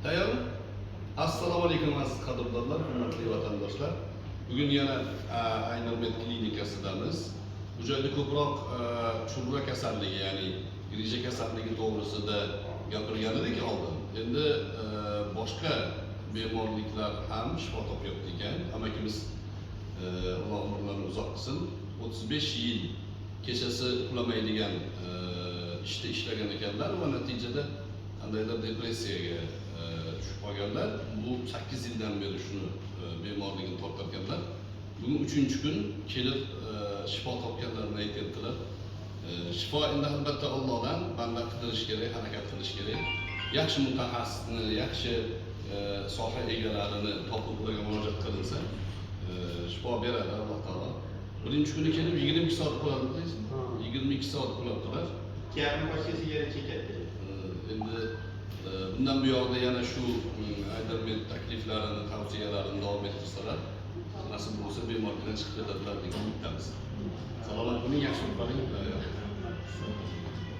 Tayyor. Assalomu alaykum aziz qadrdonlar, hurmatli vatandoshlar. Bugun yana Aynurmet klinicasidamiz. Bu joyda ko'proq churra kasalligi, ya'ni grija kasalligi to'g'risida gapirgan edik oldin. Endi boshqa bemorliklar ham shifo topyapti ekan. Amakimiz Alloh umrlarini uzoq qilsin. 35 yil kechasi uxlamaydigan ishda ishlagan ekanlar va natijada qandaydir depressiyaga tushib qolganlar. Bu 8 yildan beri shuni bemorligini tortganlar. Bugun 3-kun kelib shifo topganlarini aytibdilar. Shifo endi albatta Allohdan, banda qidirish kerak, harakat qilish kerak. Yaxshi mutaxassisni, yaxshi soha egalarini topib ularga murojaat qilinsa, shifo beradi Alloh taolo. Birinchi kuni kelib 22 soat uxladilar. 22 soat uxlabdilar. Yarım başkası yere çekerdi. Endi bundan bu yoqda yana shu Aynurmet takliflarini, tavsiyalarini davom ettirsalar, nasib bo'lsa bemorlikdan chiqib ketadilar degan umidamiz. Salomat bo'ling, yaxshi bo'ling.